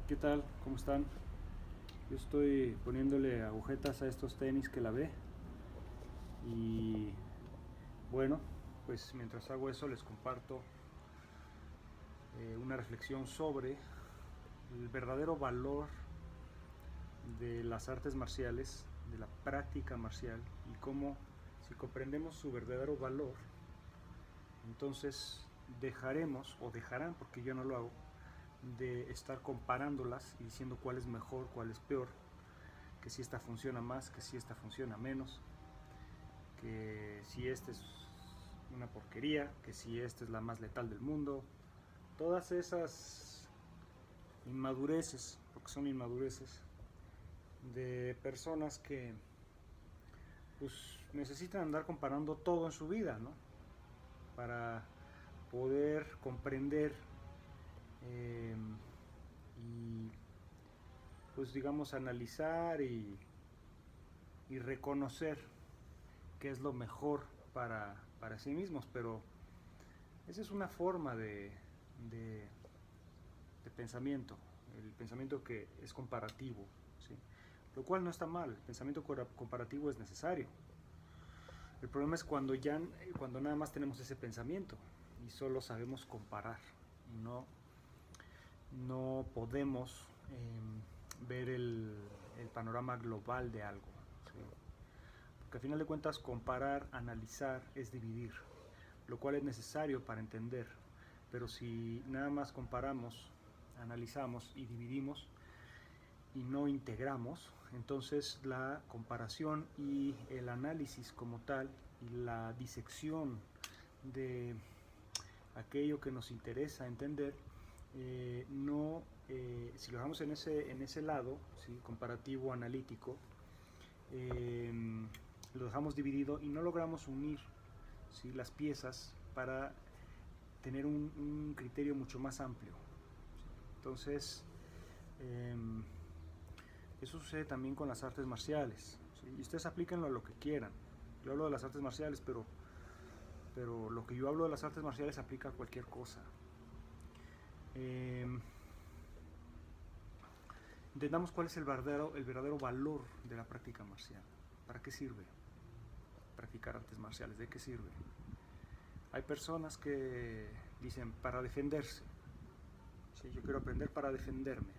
¿Qué tal? ¿Cómo están? Yo estoy poniéndole agujetas a estos tenis que lavé y bueno, pues mientras hago eso les comparto una reflexión sobre el verdadero valor de las artes marciales, de la práctica marcial y cómo si comprendemos su verdadero valor, entonces dejaremos o dejarán, porque yo no lo hago, de estar comparándolas y diciendo cuál es mejor, cuál es peor, que si esta funciona más, que si esta funciona menos, que si esta es una porquería, que si esta es la más letal del mundo. Todas esas inmadureces, porque son inmadureces, de personas que pues necesitan andar comparando todo en su vida, ¿no? Para poder comprender eh, y pues digamos analizar y reconocer qué es lo mejor para sí mismos, pero esa es una forma de, de pensamiento, el pensamiento que es comparativo, ¿sí? Lo cual no está mal, el pensamiento comparativo es necesario. El problema es cuando nada más tenemos ese pensamiento y solo sabemos comparar y no podemos ver el panorama global de algo, ¿sí? Porque al final de cuentas comparar, analizar es dividir, lo cual es necesario para entender. Pero si nada más comparamos, analizamos y dividimos y no integramos, entonces la comparación y el análisis como tal y la disección de aquello que nos interesa entender, no, si lo dejamos en ese lado, ¿sí? Comparativo, analítico, eh, lo dejamos dividido y no logramos unir, ¿sí? Las piezas para tener un criterio mucho más amplio, ¿sí? Entonces, eh, eso sucede también con las artes marciales, ¿sí? Y ustedes aplíquenlo a lo que quieran. Yo hablo de las artes marciales, pero lo que yo hablo de las artes marciales aplica a cualquier cosa. Eh, Entendamos cuál es el verdadero valor de la práctica marcial. ¿Para qué sirve practicar artes marciales? ¿De qué sirve? Hay personas que dicen para defenderse. Sí, yo quiero aprender para defenderme.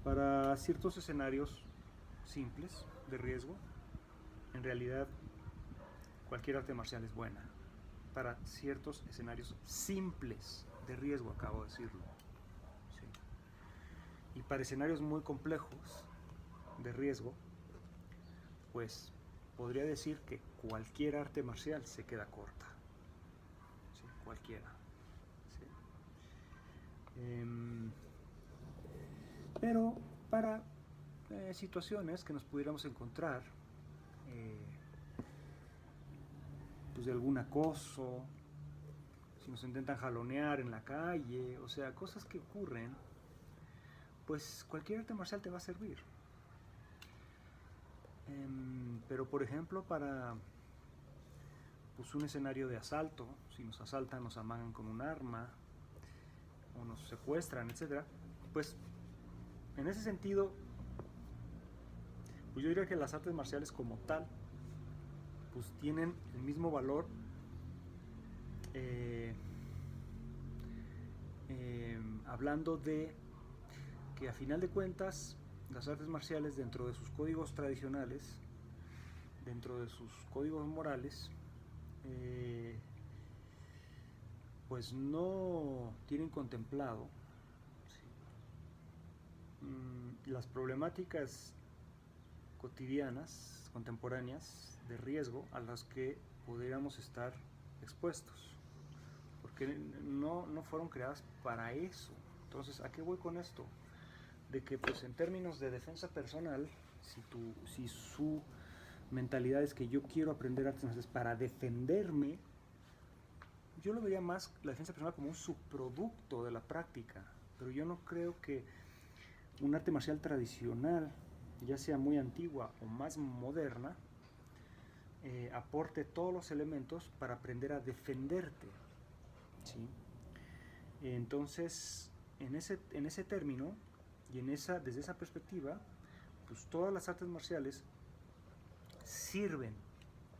Para ciertos escenarios simples de riesgo, en realidad cualquier arte marcial es buena. Para ciertos escenarios simples de riesgo, acabo de decirlo. Sí. Y para escenarios muy complejos de riesgo, pues podría decir que cualquier arte marcial se queda corta. ¿Sí? Cualquiera. ¿Sí? Pero para situaciones que nos pudiéramos encontrar, eh, pues de algún acoso, si nos intentan jalonear en la calle, o sea, cosas que ocurren, pues cualquier arte marcial te va a servir. Pero por ejemplo, para pues, un escenario de asalto, si nos asaltan, nos amagan con un arma, o nos secuestran, etcétera, pues en ese sentido, pues yo diría que las artes marciales como tal, pues tienen el mismo valor eh, hablando de que a final de cuentas las artes marciales dentro de sus códigos tradicionales, dentro de sus códigos morales, eh, pues no tienen contemplado, ¿sí? Las problemáticas cotidianas, contemporáneas, de riesgo a las que pudiéramos estar expuestos, porque no fueron creadas para eso. Entonces, ¿a qué voy con esto? De que pues en términos de defensa personal, si su mentalidad es que yo quiero aprender artes marciales para defenderme, yo lo vería más la defensa personal como un subproducto de la práctica, pero yo no creo que un arte marcial tradicional, ya sea muy antigua o más moderna, aporte todos los elementos para aprender a defenderte, ¿sí? Entonces, en ese término y desde esa perspectiva, pues todas las artes marciales sirven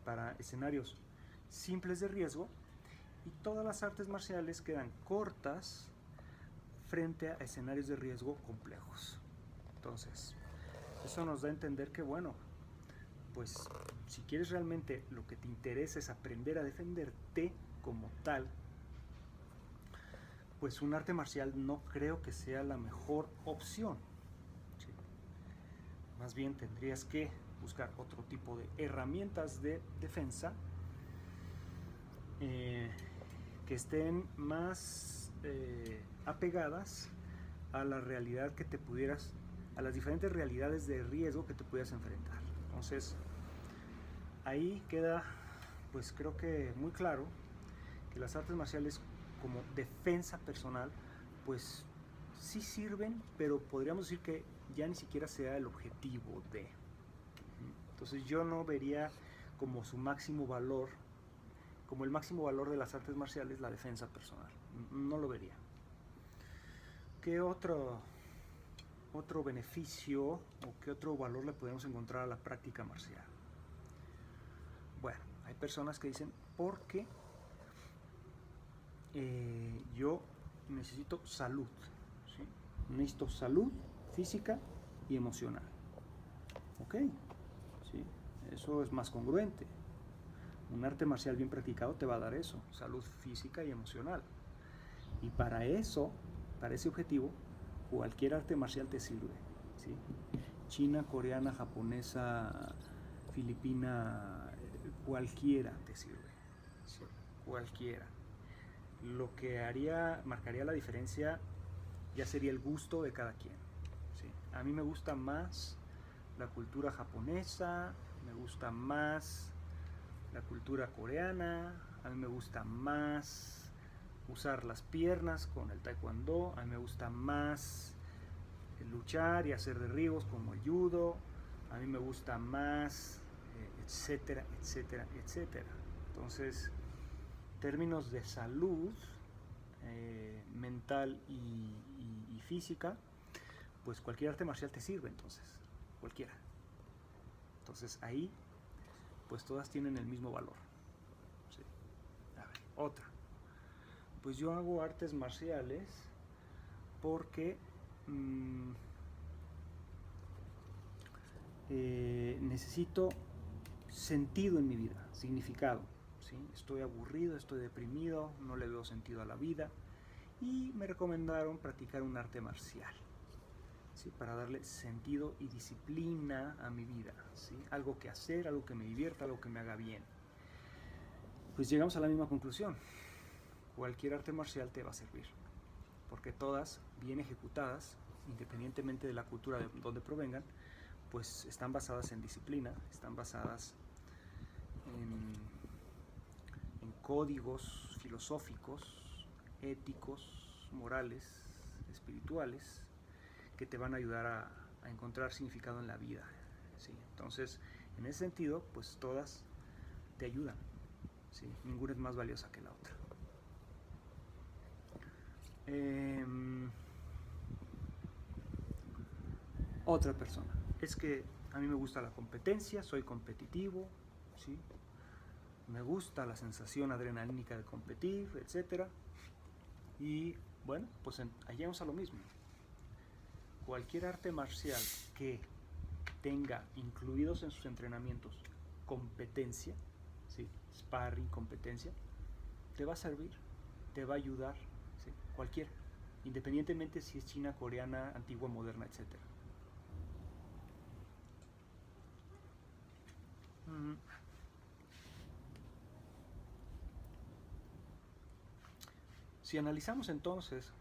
para escenarios simples de riesgo y todas las artes marciales quedan cortas frente a escenarios de riesgo complejos. Entonces, eso nos da a entender que, bueno, pues si quieres realmente lo que te interesa es aprender a defenderte como tal, pues un arte marcial no creo que sea la mejor opción. ¿Sí? Más bien tendrías que buscar otro tipo de herramientas de defensa que estén más apegadas a la realidad que te pudieras, a las diferentes realidades de riesgo que te pudieras enfrentar. Entonces, ahí queda, pues creo que muy claro que las artes marciales como defensa personal, pues sí sirven, pero podríamos decir que ya ni siquiera sea el objetivo de. Entonces yo no vería como su máximo valor, como el máximo valor de las artes marciales, la defensa personal. No lo vería. ¿Qué otro beneficio o qué otro valor le podemos encontrar a la práctica marcial? Bueno, hay personas que dicen, porque yo necesito salud, ¿sí? Necesito salud física y emocional. ¿Ok? ¿Sí? Eso es más congruente. Un arte marcial bien practicado te va a dar eso, salud física y emocional. Y para eso, para ese objetivo, cualquier arte marcial te sirve, ¿sí? China, coreana, japonesa, filipina, cualquiera te sirve, ¿sí? Cualquiera. Lo que marcaría la diferencia ya sería el gusto de cada quien, ¿sí? A mí me gusta más la cultura japonesa, me gusta más la cultura coreana, a mí me gusta más usar las piernas con el taekwondo, a mí me gusta más luchar y hacer derribos como el judo, a mí me gusta más, etcétera, etcétera, etcétera. Entonces, en términos de salud mental y física, pues cualquier arte marcial te sirve, entonces, cualquiera. Entonces ahí, pues todas tienen el mismo valor. Sí. A ver, otra. Pues yo hago artes marciales porque necesito sentido en mi vida, significado. ¿Sí? Estoy aburrido, estoy deprimido, no le veo sentido a la vida y me recomendaron practicar un arte marcial, ¿sí? Para darle sentido y disciplina a mi vida, ¿sí? Algo que hacer, algo que me divierta, algo que me haga bien. Pues llegamos a la misma conclusión. Cualquier arte marcial te va a servir, porque todas, bien ejecutadas, independientemente de la cultura de donde provengan, pues están basadas en disciplina, están basadas en códigos filosóficos, éticos, morales, espirituales, que te van a ayudar a encontrar significado en la vida, ¿sí? Entonces, en ese sentido, pues todas te ayudan, ¿sí? Ninguna es más valiosa que la otra. Otra persona, es que a mí me gusta la competencia, soy competitivo, ¿sí? Me gusta la sensación adrenalínica de competir, etc. Y bueno, pues allí vamos a lo mismo. Cualquier arte marcial que tenga incluidos en sus entrenamientos competencia, ¿sí? Sparring, competencia, te va a servir, te va a ayudar, ¿sí? Cualquiera, independientemente si es china, coreana, antigua, moderna, etc. Si analizamos entonces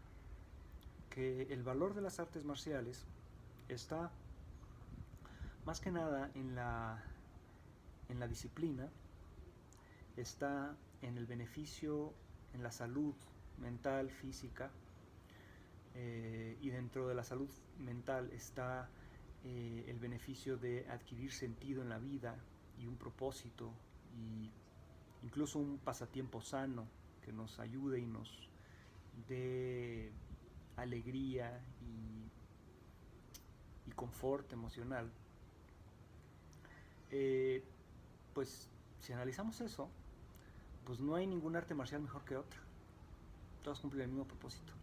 que el valor de las artes marciales está más que nada en la disciplina, está en el beneficio, en la salud mental, física, y dentro de la salud mental está el beneficio de adquirir sentido en la vida y un propósito y incluso un pasatiempo sano que nos ayude y de alegría y confort emocional, pues si analizamos eso, pues no hay ningún arte marcial mejor que otra. Todas cumplen el mismo propósito.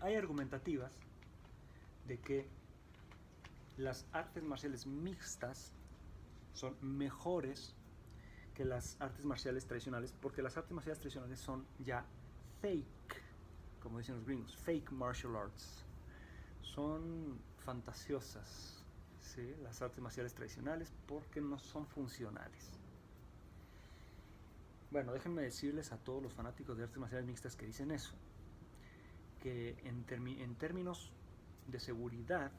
Hay argumentativas de que las artes marciales mixtas son mejores que las artes marciales tradicionales, porque las artes marciales tradicionales son ya fake, como dicen los gringos, fake martial arts. Son fantasiosas, ¿sí? Las artes marciales tradicionales, porque no son funcionales. Bueno, déjenme decirles a todos los fanáticos de artes marciales mixtas que dicen eso, que en términos de seguridad,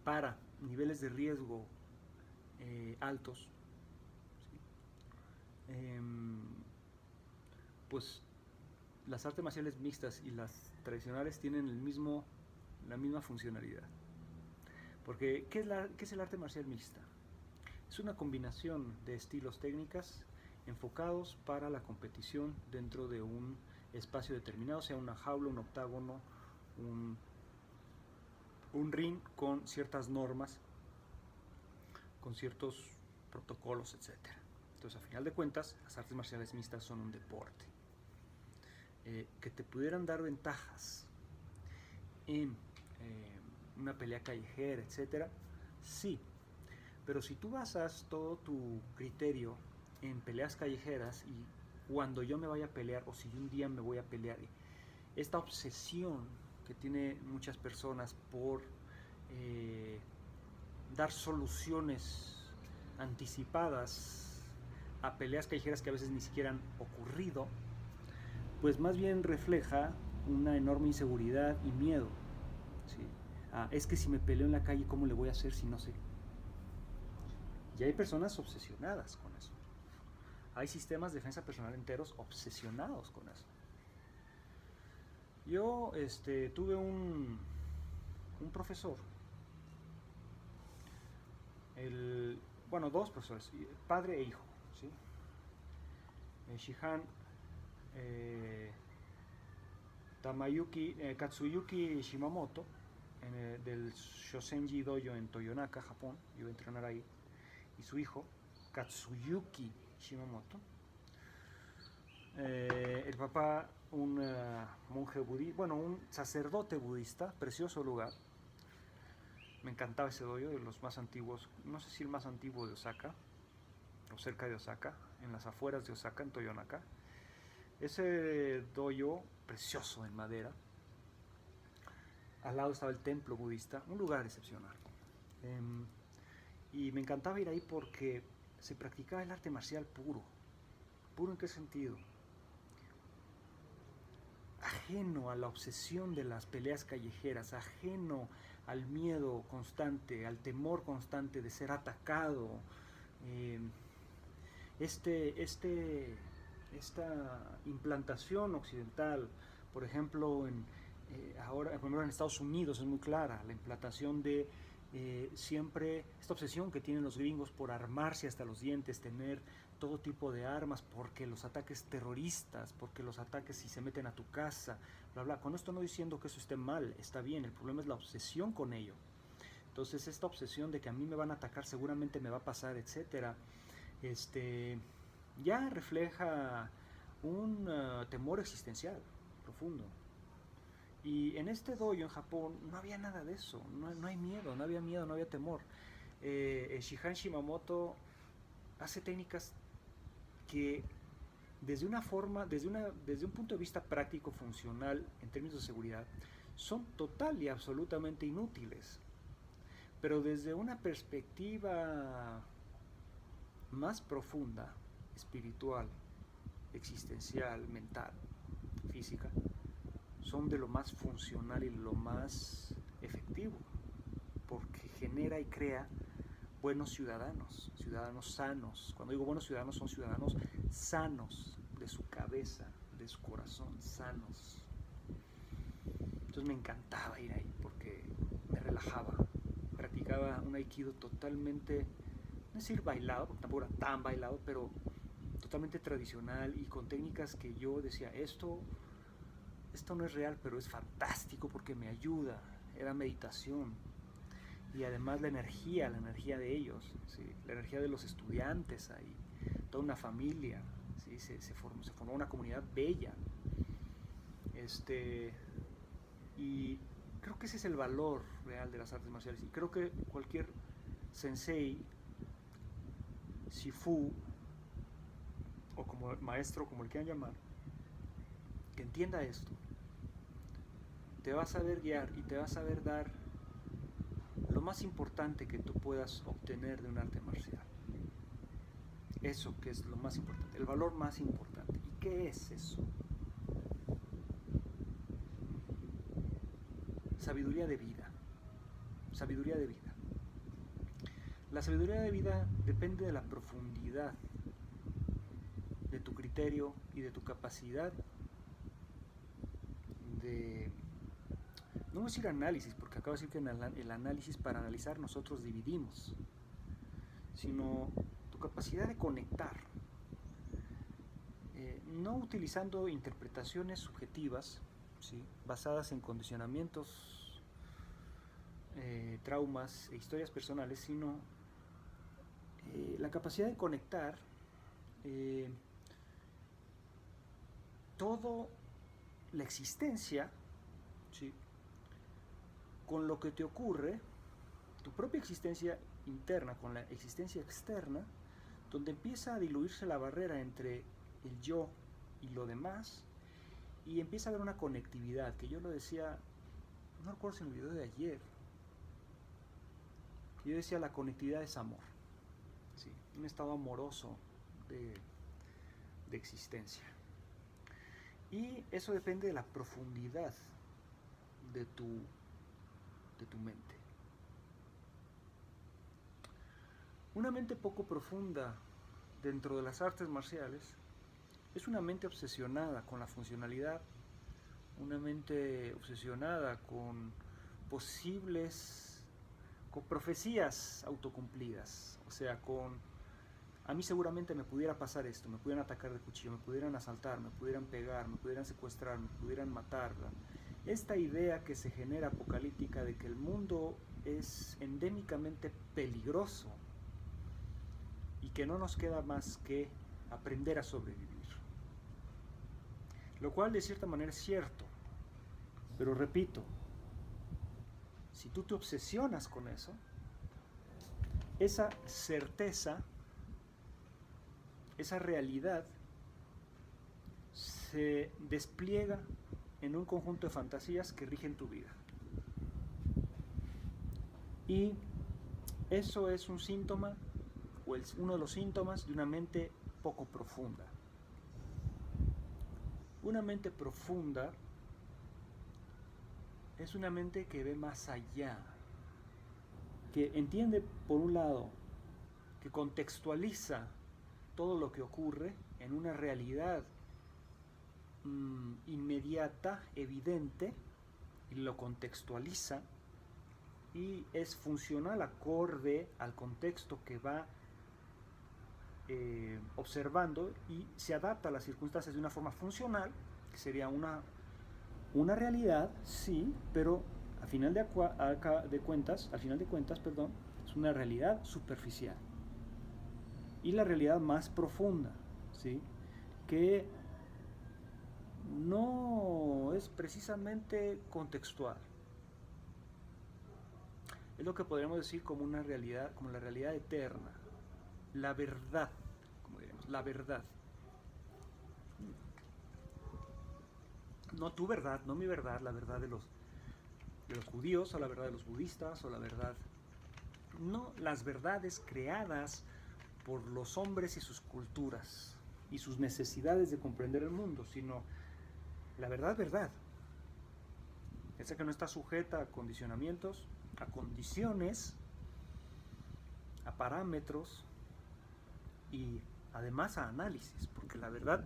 para niveles de riesgo altos, ¿sí? Pues las artes marciales mixtas y las tradicionales tienen la misma funcionalidad. Porque, ¿qué es el arte marcial mixta? Es una combinación de estilos técnicas enfocados para la competición dentro de un espacio determinado, sea una jaula, un octágono, un ring con ciertas normas, con ciertos protocolos, etc. Entonces, a final de cuentas, las artes marciales mixtas son un deporte. Que te pudieran dar ventajas en una pelea callejera, etc. Sí, pero si tú basas todo tu criterio en peleas callejeras y cuando yo me vaya a pelear o si un día me voy a pelear, esta obsesión que tiene muchas personas por dar soluciones anticipadas a peleas callejeras que a veces ni siquiera han ocurrido, pues más bien refleja una enorme inseguridad y miedo, ¿sí? Es que si me peleo en la calle, ¿cómo le voy a hacer si no sé? Y hay personas obsesionadas con eso. Hay sistemas de defensa personal enteros obsesionados con eso. Yo tuve un profesor, dos profesores, padre e hijo, ¿sí? Shihan Katsuyuki Shimamoto, del Shosenji Dojo en Toyonaka, Japón. Yo iba a entrenar ahí. Y su hijo, Katsuyuki Shimamoto. El papá, un monje budista, un sacerdote budista, precioso lugar. Me encantaba ese dojo, de los más antiguos, no sé si el más antiguo de Osaka, o cerca de Osaka, en las afueras de Osaka, en Toyonaka. Ese dojo precioso en madera. Al lado estaba el templo budista, un lugar excepcional. Y me encantaba ir ahí porque se practicaba el arte marcial puro. ¿Puro en qué sentido? Ajeno a la obsesión de las peleas callejeras, ajeno al miedo constante, al temor constante de ser atacado. Esta implantación occidental, por ejemplo, ahora por ejemplo, en Estados Unidos es muy clara la implantación de siempre esta obsesión que tienen los gringos por armarse hasta los dientes, tener todo tipo de armas, porque los ataques terroristas, porque los ataques si se meten a tu casa, bla bla. Con esto no diciendo que eso esté mal, está bien, el problema es la obsesión con ello. Entonces esta obsesión de que a mí me van a atacar, seguramente me va a pasar, etcétera, ya refleja un temor existencial profundo. Y en este dojo en Japón no había nada de eso, no hay miedo, no había temor. Shihan Shimamoto hace técnicas que desde un punto de vista práctico, funcional, en términos de seguridad, son total y absolutamente inútiles. Pero desde una perspectiva más profunda, espiritual, existencial, mental, física, son de lo más funcional y lo más efectivo, porque genera y crea buenos ciudadanos, ciudadanos sanos. Cuando digo buenos ciudadanos, son ciudadanos sanos de su cabeza, de su corazón, sanos. Entonces me encantaba ir ahí porque me relajaba, practicaba practicaba un aikido totalmente, no decir bailado, porque tampoco era tan bailado, pero totalmente tradicional y con técnicas que yo decía, esto no es real, pero es fantástico porque me ayuda. Era meditación. Y además la energía de ellos, ¿sí? La energía de los estudiantes ahí, toda una familia, ¿sí? se formó una comunidad bella. Y creo que ese es el valor real de las artes marciales. Y creo que cualquier sensei, shifu, o como maestro, como el quieran llamar, que entienda esto, te va a saber guiar y te va a saber dar lo más importante que tú puedas obtener de un arte marcial. Eso que es lo más importante, el valor más importante. ¿Y qué es eso? Sabiduría de vida. Sabiduría de vida. La sabiduría de vida depende de la profundidad de tu criterio y de tu capacidad de, no voy a decir análisis, porque acabo de decir que en el análisis, para analizar nosotros dividimos, sino tu capacidad de conectar, no utilizando interpretaciones subjetivas, ¿sí? Basadas en condicionamientos, traumas e historias personales, sino la capacidad de conectar toda la existencia, ¿sí? Con lo que te ocurre, tu propia existencia interna con la existencia externa, donde empieza a diluirse la barrera entre el yo y lo demás, y empieza a haber una conectividad, que yo lo decía, no recuerdo si en el video de ayer, que yo decía la conectividad es amor, ¿sí? Un estado amoroso de existencia. Y eso depende de la profundidad de tu mente. Una mente poco profunda dentro de las artes marciales es una mente obsesionada con la funcionalidad, una mente obsesionada con profecías autocumplidas, o sea, a mí seguramente me pudiera pasar esto, me pudieran atacar de cuchillo, me pudieran asaltar, me pudieran pegar, me pudieran secuestrar, me pudieran matar. Esta idea que se genera apocalíptica de que el mundo es endémicamente peligroso y que no nos queda más que aprender a sobrevivir. Lo cual de cierta manera es cierto, pero repito, si tú te obsesionas con eso, esa certeza, esa realidad se despliega en un conjunto de fantasías que rigen tu vida. Y eso es un síntoma, o es uno de los síntomas de una mente poco profunda. Una mente profunda es una mente que ve más allá, que entiende, por un lado, que contextualiza todo lo que ocurre en una realidad inmediata, evidente, y lo contextualiza y es funcional acorde al contexto que va observando y se adapta a las circunstancias de una forma funcional, que sería una realidad, sí, pero al final de cuentas, es una realidad superficial. Y la realidad más profunda, ¿sí? Que no es precisamente contextual. Es lo que podríamos decir como una realidad, como la realidad eterna, la verdad, como diríamos, la verdad. No tu verdad, no mi verdad, la verdad de los judíos, o la verdad de los budistas, o la verdad, no las verdades creadas por los hombres y sus culturas y sus necesidades de comprender el mundo, sino la verdad, esa que no está sujeta a condicionamientos, a condiciones, a parámetros y además a análisis, porque la verdad,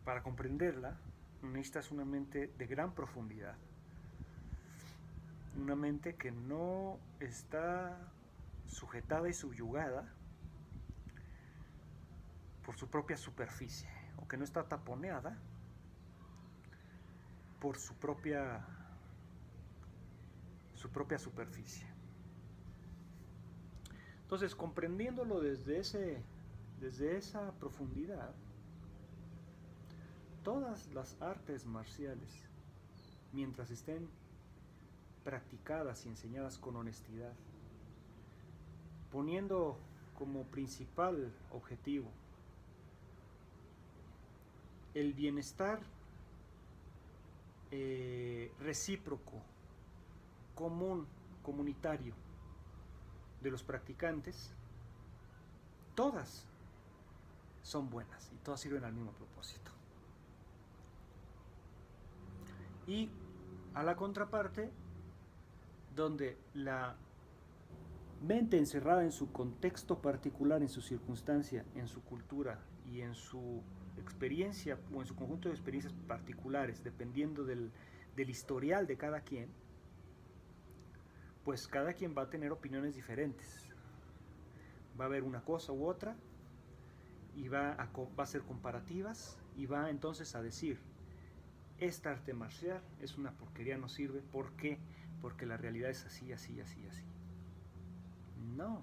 para comprenderla, necesitas una mente de gran profundidad. Una mente que no está sujetada y subyugada por su propia superficie, o que no está taponeada por su propia superficie. Entonces, comprendiéndolo desde esa profundidad, todas las artes marciales, mientras estén practicadas y enseñadas con honestidad, poniendo como principal objetivo el bienestar recíproco, común, comunitario de los practicantes, todas son buenas y todas sirven al mismo propósito. Y a la contraparte, donde la mente encerrada en su contexto particular, en su circunstancia, en su cultura y en su experiencia o en su conjunto de experiencias particulares, dependiendo del historial de cada quien, pues cada quien va a tener opiniones diferentes. Va a haber una cosa u otra y va a hacer comparativas y va entonces a decir: esta arte marcial es una porquería, no sirve. ¿Por qué? Porque la realidad es así, así, así, así. No.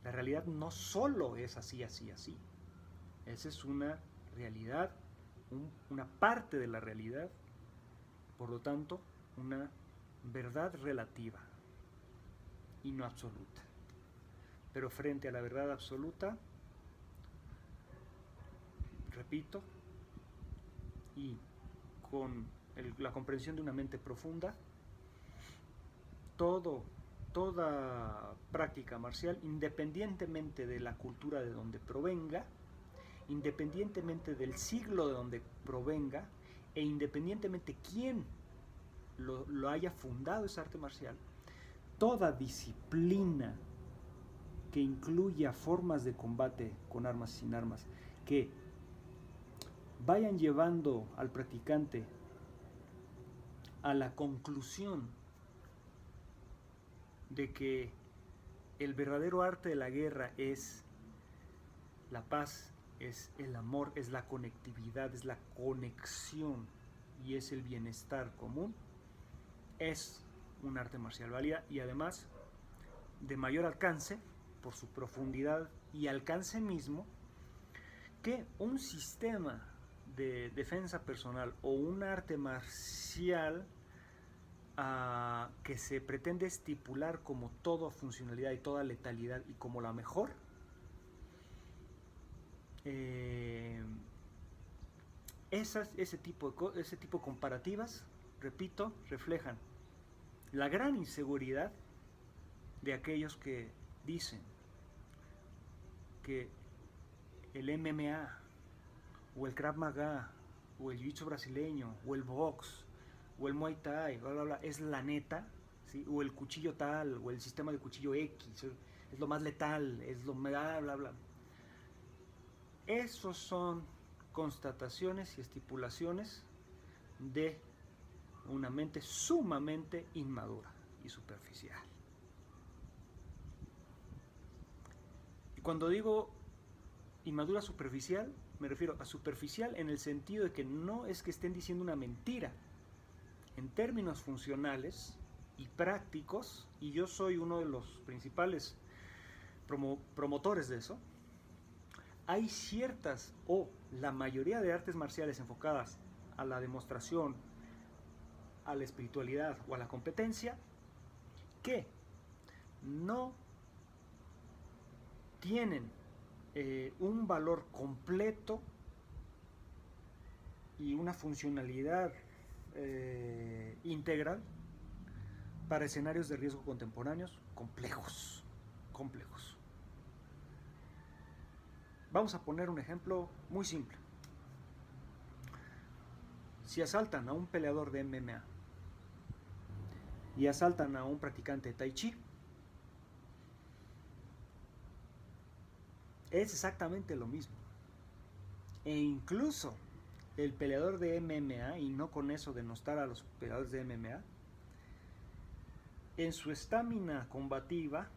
La realidad no solo es así, así, así. Esa es una realidad, una parte de la realidad, por lo tanto, una verdad relativa y no absoluta. Pero frente a la verdad absoluta, repito, y con la comprensión de una mente profunda, toda práctica marcial, independientemente de la cultura de donde provenga, independientemente del siglo de donde provenga, e independientemente quién lo haya fundado esa arte marcial, toda disciplina que incluya formas de combate con armas y sin armas, que vayan llevando al practicante a la conclusión de que el verdadero arte de la guerra es la paz, es el amor, es la conectividad, es la conexión y es el bienestar común, es un arte marcial válida y además de mayor alcance por su profundidad y alcance mismo que un sistema de defensa personal o un arte marcial que se pretende estipular como toda funcionalidad y toda letalidad y como la mejor, ese tipo de comparativas, repito, reflejan la gran inseguridad de aquellos que dicen que el MMA o el Krav Maga o el Jiu-Jitsu brasileño o el box o el Muay Thai, bla, bla, bla, es la neta, ¿sí? O el cuchillo tal o el sistema de cuchillo X, es lo más letal, es lo bla, bla, bla. Esos son constataciones y estipulaciones de una mente sumamente inmadura y superficial. Y cuando digo inmadura superficial, me refiero a superficial en el sentido de que no es que estén diciendo una mentira. En términos funcionales y prácticos, y yo soy uno de los principales promotores de eso, hay ciertas o la mayoría de artes marciales enfocadas a la demostración, a la espiritualidad o a la competencia que no tienen un valor completo y una funcionalidad integral para escenarios de riesgo contemporáneos complejos. Vamos a poner un ejemplo muy simple. Si asaltan a un peleador de MMA y asaltan a un practicante de Tai Chi, es exactamente lo mismo. E incluso el peleador de MMA, y no con eso denostar a los peleadores de MMA, en su estamina combativa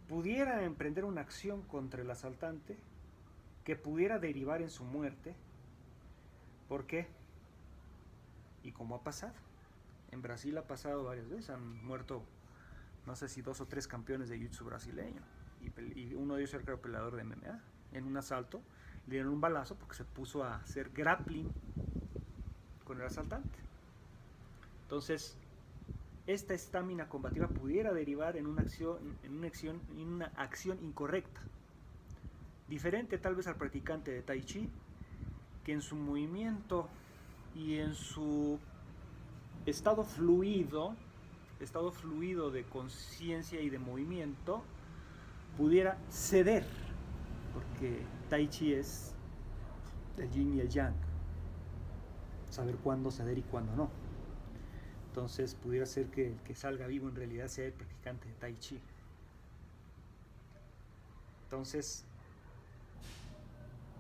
pudiera emprender una acción contra el asaltante que pudiera derivar en su muerte. ¿Por qué? Y como ha pasado. En Brasil ha pasado varias veces, han muerto no sé si 2 o 3 campeones de jiu-jitsu brasileño, y uno de ellos era el peleador de MMA. En un asalto le dieron un balazo porque se puso a hacer grappling con el asaltante. Entonces, esta estamina combativa pudiera derivar en una acción incorrecta, diferente tal vez al practicante de Tai Chi, que en su movimiento y en su estado fluido de conciencia y de movimiento, pudiera ceder, porque Tai Chi es el yin y el yang, saber cuándo ceder y cuándo no. Entonces pudiera ser que el que salga vivo en realidad sea el practicante de Tai Chi. Entonces,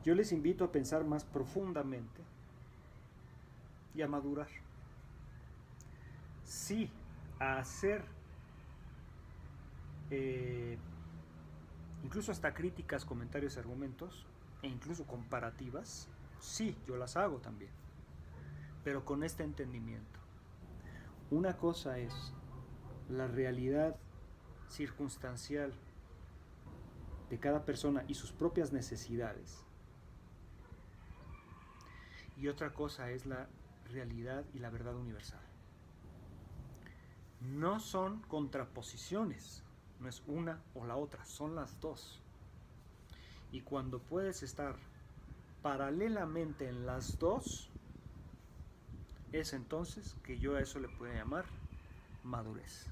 yo les invito a pensar más profundamente y a madurar. Sí, a hacer incluso hasta críticas, comentarios, argumentos e incluso comparativas. Sí, yo las hago también, pero con este entendimiento. Una cosa es la realidad circunstancial de cada persona y sus propias necesidades, y otra cosa es la realidad y la verdad universal. No son contraposiciones, no es una o la otra, son las dos. Y cuando puedes estar paralelamente en las dos, es entonces que yo a eso le puedo llamar madurez.